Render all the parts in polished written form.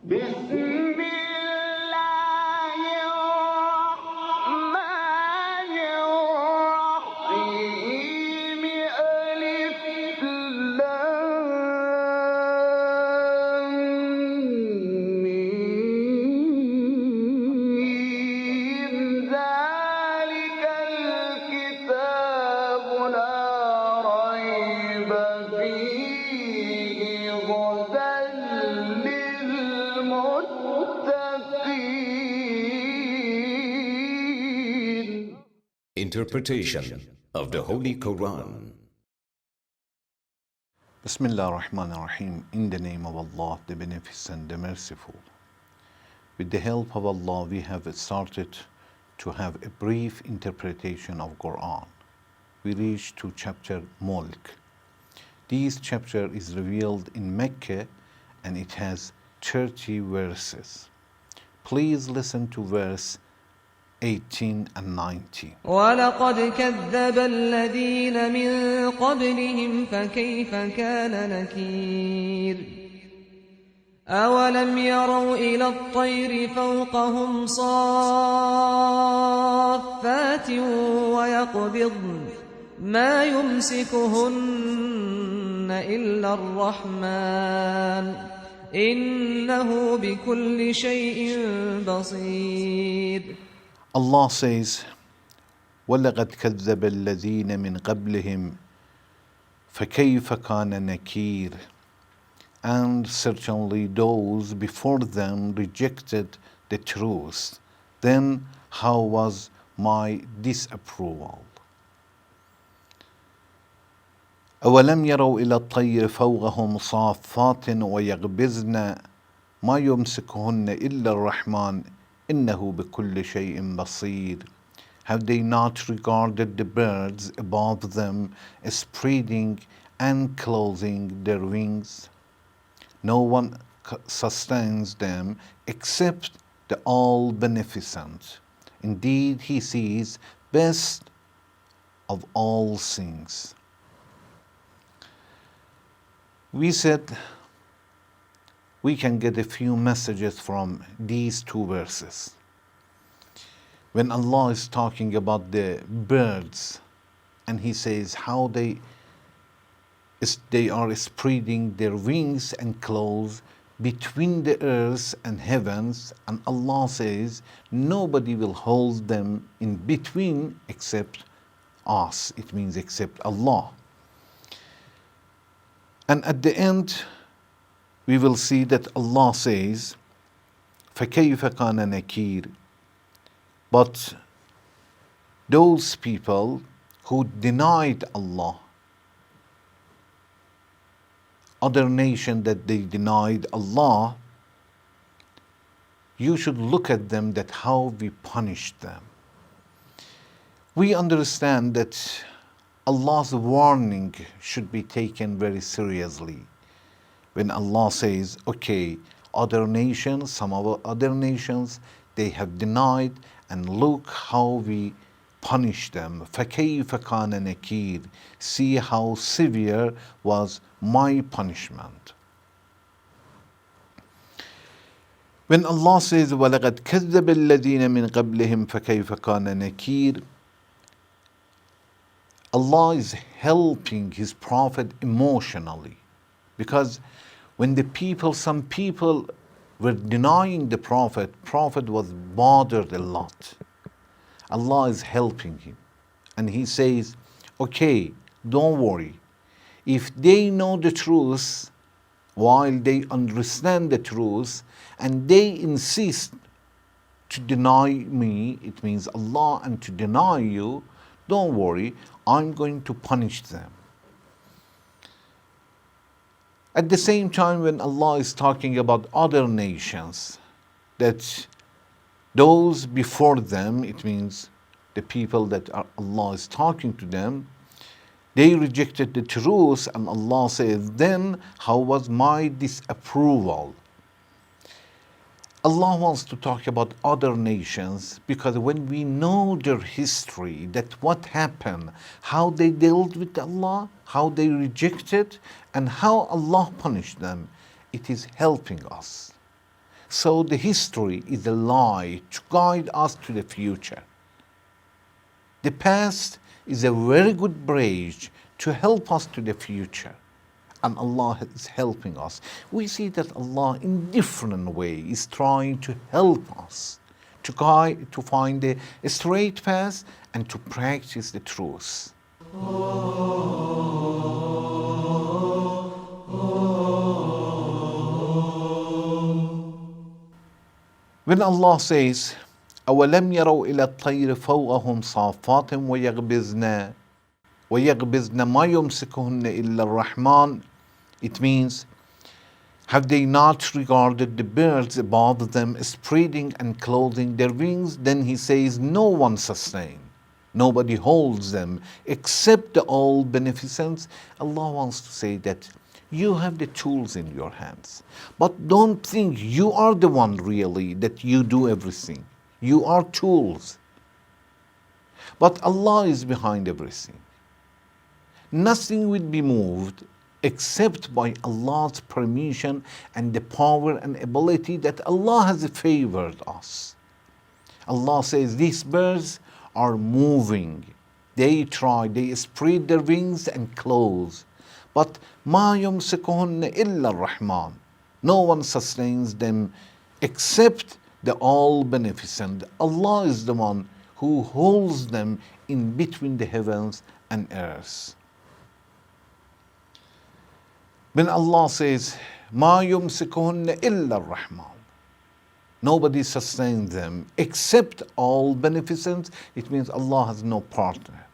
بسم الله الرحمن الرحيم ألف لام ميم ذلك الكتاب لا ريب فيه هدى للمتقين. Interpretation of the Holy Quran. Bismillah ar-Rahman ar-Rahim. In the name of Allah, the Beneficent, the Merciful. With the help of Allah, we have started to have a brief interpretation of Quran. We reached to chapter Mulk. This chapter is revealed in Mecca and it has 30 verses. Please listen to verse 18 and 19. ولقد كذب الذين من قبلهم فكيف كان نكير أولم يروا إلى الطير فوقهم صافات ويقبضن ما يمسكهن إلا الرحمن إنه بكل شيء بصير. Allah says, وَلَقَدْ كَذَّبَ الَّذِينَ مِنْ قَبْلِهِمْ فَكَيْفَ كَانَ نَكِيرٌ. And certainly those before them rejected the truth. Then how was my disapproval? أَوَلَمْ يَرَوْا إِلَى الطَّيْرِ فَوْقَهُمْ صَافَّاتٍ وَيَقْبِضْنَ مَا يُمْسِكُهُنَّ إِلَّا الرَّحْمَنُ إِنَّهُ بِكُلِّ شَيْءٍ بَصِيرٌ. Have they not regarded the birds above them spreading and closing their wings? No one sustains them except the All-Beneficent. Indeed, He sees best of all things. We said we can get a few messages from these two verses. When Allah is talking about the birds and He says how they are spreading their wings and claws between the earth and heavens, and Allah says nobody will hold them in between except us. It means except Allah. And at the end, we will see that Allah says, فَكَيْفَ كَانَ نَكِيرٌ. But those people who denied Allah, other nation that they denied Allah, you should look at them that how we punished them. We understand that Allah's warning should be taken very seriously. When Allah says, okay, other nations, some of other nations, they have denied, and look how we punish them. فَكَيْفَ كَانَ نَكِيرٌ. See how severe was my punishment. When Allah says, وَلَقَدْ كَذَّبَ الَّذِينَ مِنْ قَبْلِهِمْ فَكَيْفَ كَانَ نَكِيرٌ. Allah is helping His Prophet emotionally, because when some people were denying the Prophet was bothered a lot. Allah is helping him. And He says, okay, don't worry. If they know the truth, while they understand the truth, and they insist to deny me, it means Allah, and to deny you, don't worry, I'm going to punish them. At the same time, when Allah is talking about other nations, that those before them, it means the people that Allah is talking to them, they rejected the truth, and Allah says, then how was my disapproval? Allah wants to talk about other nations because when we know their history, that what happened, how they dealt with Allah, how they rejected, and how Allah punished them, it is helping us. So the history is a lie to guide us to the future. The past is a very good bridge to help us to the future. And Allah is helping us. We see that Allah in different ways is trying to help us to guide, to find a straight path and to practice the truth. When Allah says, أَوَلَمْ يَرَوْا إِلَى الطَّيْرِ فَوْقَهُمْ صَافَّاتٍ وَيَغْبِزْنَ مَا يُمْسِكُهُنَّ إِلَّا الرَّحْمَنُ, it means, have they not regarded the birds above them spreading and clothing their wings? Then he says, no one sustains. Nobody holds them except the all-beneficent. Allah wants to say that you have the tools in your hands. But don't think you are the one really, that you do everything. You are tools. But Allah is behind everything. Nothing will be moved except by Allah's permission and the power and ability that Allah has favored us. Allah says these birds are moving. They spread their wings and claws. But مَا يُمْسِكُهُنَّ إِلَّا الرَّحْمَنُ. No one sustains them except the all-beneficent. Allah is the one who holds them in between the heavens and earth. When Allah says, مَا يُمْسِكُهُنَّ إِلَّا الرَّحْمَنُ, nobody sustains them except all beneficent, it means Allah has no partner.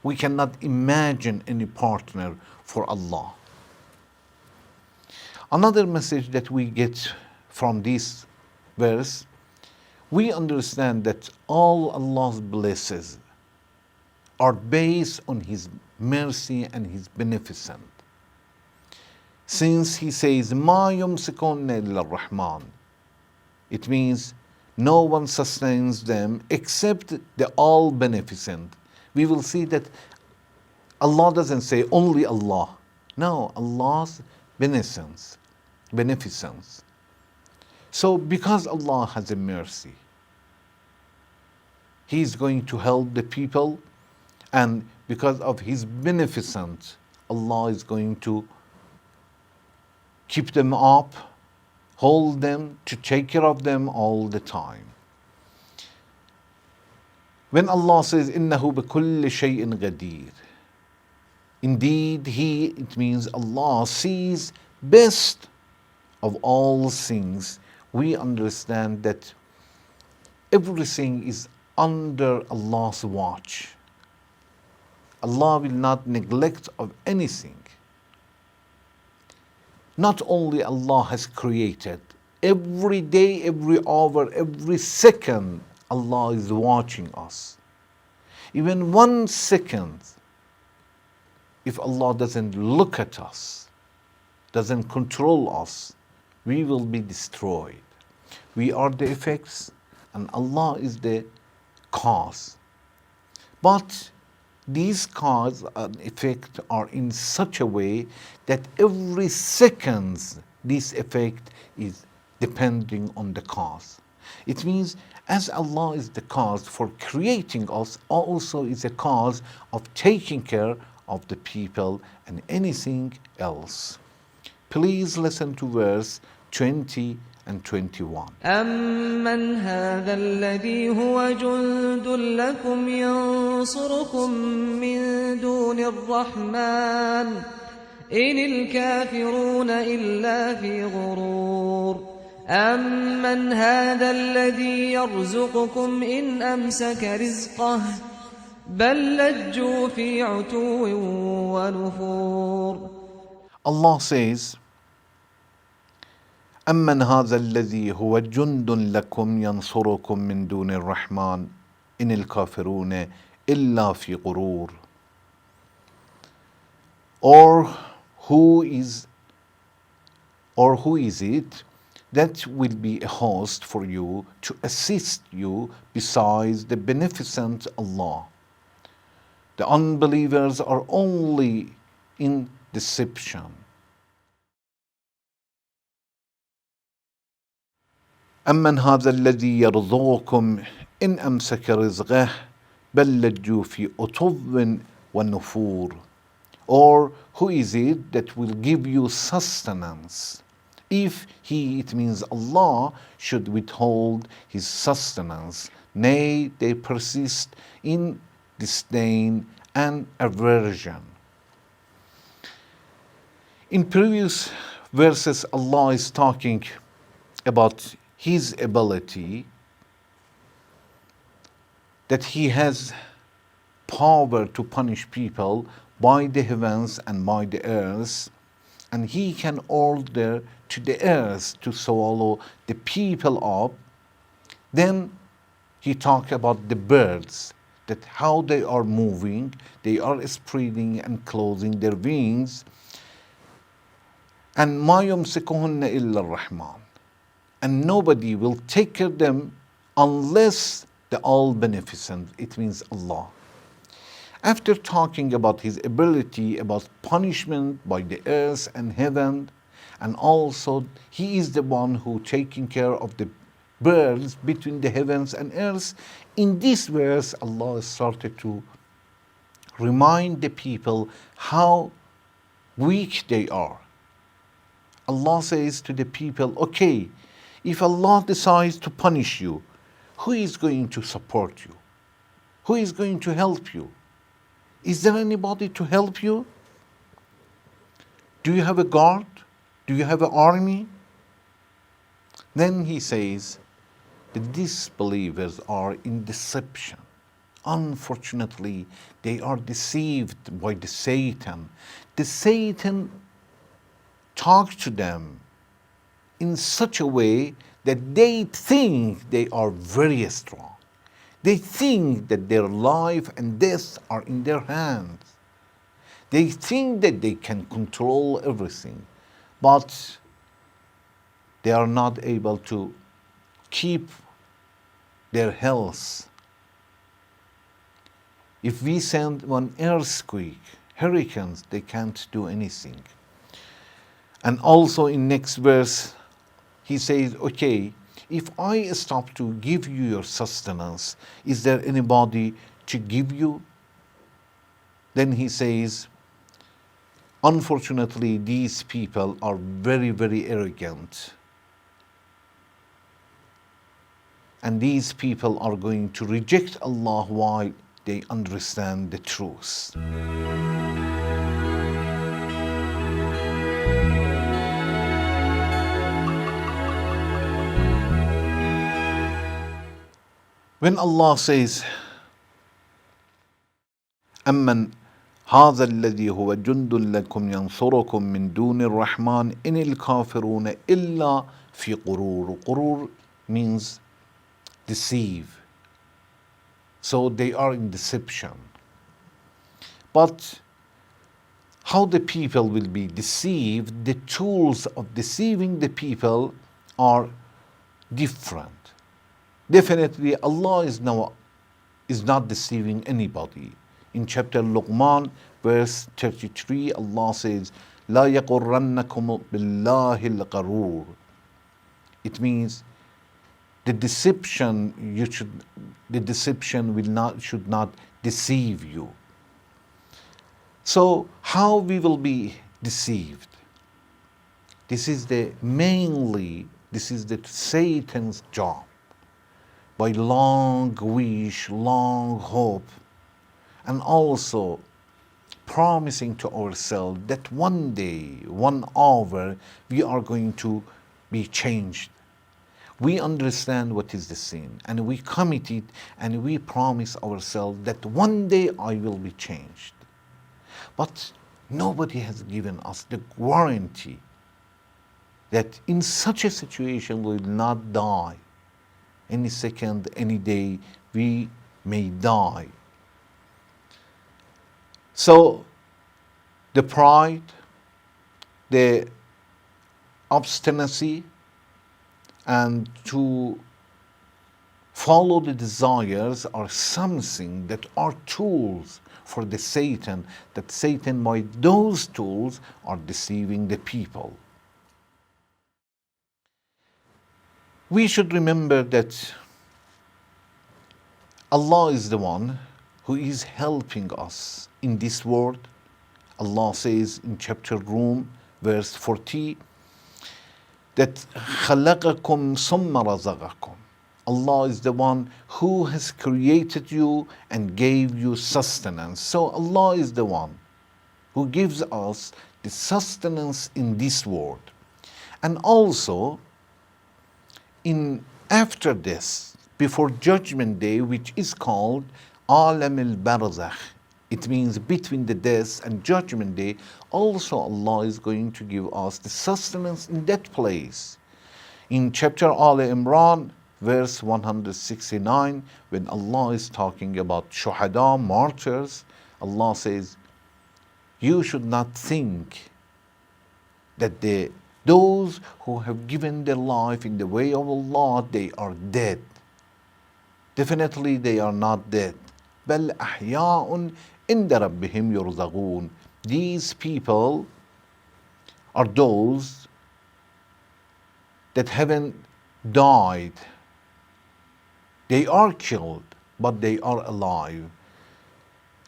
We cannot imagine any partner for Allah. Another message that we get from this verse, we understand that all Allah's blessings are based on His mercy and His beneficence. Since He says, مَا يُمْسِكُونَ إِلَّا الرَّحْمَنُ, it means no one sustains them except the all-beneficent. We will see that Allah doesn't say only Allah. No, Allah's beneficence. So because Allah has a mercy, He is going to help the people, and because of His beneficence, Allah is going to keep them up, hold them, to take care of them all the time. When Allah says, إِنَّهُ بِكُلِّ شَيْءٍ قَدِيرٌ, indeed He, it means Allah, sees best of all things. We understand that everything is under Allah's watch. Allah will not neglect of anything. Not only Allah has created, every day, every hour, every second, Allah is watching us. Even 1 second, if Allah doesn't look at us, doesn't control us, we will be destroyed. We are the effects and Allah is the cause. But these cause and effect are in such a way that every second this effect is depending on the cause. It means as Allah is the cause for creating us, also is a cause of taking care of the people and anything else. Please listen to verse 20 and 21. أَمَّنْ هَذَا الَّذِي هُوَ جُندٌ لَكُمْ يَنصُرُكُم مِّن دُونِ الرَّحْمَنِ إِنِ الْكَافِرُونَ إِلَّا فِي غُرُورٍ أَمَّنْ هَذَا الَّذِي يَرْزُقُكُمْ إِنْ أَمْسَكَ رِزْقَهُ بَل لَّجُّوا فِي عُتُوٍّ وَنُفُورٍ. Allah says, أَمَّنْ هَذَا الَّذِي هُوَ جُندٌ لَكُمْ يَنصُرُكُم مِّن دُونِ الرَّحْمَنِ إِنِ الْكَافِرُونَ إِلَّا فِي غُرُورٍ. Or who is it that will be a host for you to assist you besides the beneficent Allah? The unbelievers are only in deception. أمن هذا الذي يرزقكم إن أمسك رزقه بل لجوا في عتو ونفور. Or who is it that will give you sustenance if he, it means Allah, should withhold his sustenance? Nay, they persist in disdain and aversion. In previous verses, Allah is talking about his ability, that he has power to punish people by the heavens and by the earth, and he can order to the earth to swallow the people up. Then he talked about the birds, that how they are moving, they are spreading and closing their wings. And مَا يُمْسِكُهُنَّ إِلَّا الرَّحْمَنُ, and nobody will take care of them unless the All-Beneficent, it means Allah. After talking about his ability, about punishment by the earth and heaven, and also he is the one who taking care of the birds between the heavens and earth, in this verse Allah started to remind the people how weak they are. Allah says to the people, okay, if Allah decides to punish you, who is going to support you? Who is going to help you? Is there anybody to help you? Do you have a guard? Do you have an army? Then he says, the disbelievers are in deception. Unfortunately, they are deceived by the Satan. The Satan talks to them in such a way that they think they are very strong. They think that their life and death are in their hands. They think that they can control everything, but they are not able to keep their health. If we send one earthquake, hurricanes, they can't do anything. And also in next verse, he says, okay, if I stop to give you your sustenance, is there anybody to give you? Then he says, unfortunately, these people are very, very arrogant. And these people are going to reject Allah while they understand the truth. When Allah says, أَمَّنْ هَذَا الَّذِي هُوَ جُنْدٌ لَكُمْ يَنْصُرُكُم مِّن دُونِ الرَّحْمَنِ إِنِ الْكَافِرُونَ إِلَّا فِي قُرُورٍ. Qurur means deceive. So they are in deception. But how the people will be deceived, the tools of deceiving the people are different. Definitely Allah is not deceiving anybody. In chapter Luqman, verse 33, Allah says, لا يغرنكم بالله الغرور. It means the deception should not deceive you. So how we will be deceived? This is the Satan's job. By long wish, long hope, and also promising to ourselves that one day, 1 hour, we are going to be changed. We understand what is the sin, and we commit it, and we promise ourselves that one day I will be changed. But nobody has given us the guarantee that in such a situation we will not die. Any second, any day, we may die. So, the pride, the obstinacy, and to follow the desires are something that are tools for the Satan, that Satan by those tools are deceiving the people. We should remember that Allah is the one who is helping us in this world. Allah says in chapter Rum, verse 40, that خَلَقَكُمْ ثُمَّ رَزَقَكُمْ. Allah is the one who has created you and gave you sustenance. So Allah is the one who gives us the sustenance in this world. And also, in after this, before Judgment Day, which is called Alam al-Barzakh, it means between the death and Judgment Day, also Allah is going to give us the sustenance in that place. In chapter Al Imran, verse 169, when Allah is talking about shuhada, martyrs, Allah says, you should not think that those who have given their life in the way of Allah, they are dead. Definitely they are not dead. بل أحياء عند ربهم يرزقون. These people are those that haven't died. They are killed, but they are alive.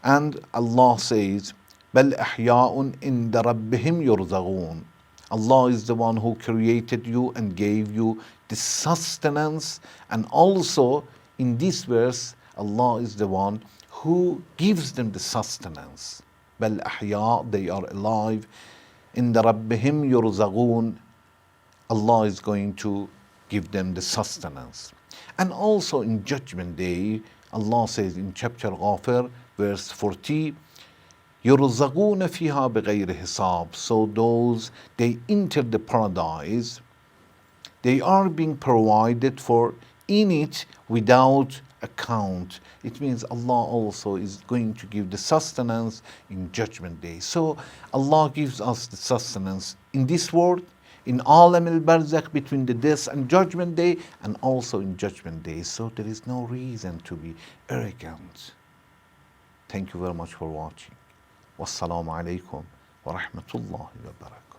And Allah says, بل أحياء عند ربهم يرزقون. Allah is the one who created you and gave you the sustenance. And also in this verse, Allah is the one who gives them the sustenance. بل أحياء, they are alive. عند ربهم يرزقون. Allah is going to give them the sustenance. And also in Judgment Day, Allah says in chapter Ghafir, verse 40, يرزقون فيها بغير حساب. So those, they enter the paradise, they are being provided for in it without account. It means Allah also is going to give the sustenance in Judgment Day. So Allah gives us the sustenance in this world, in Alam al-Barzakh, between the death and Judgment Day, and also in Judgment Day. So there is no reason to be arrogant. Thank you very much for watching. Wassalamu alaikum wa rahmatullahi wa barakatuh.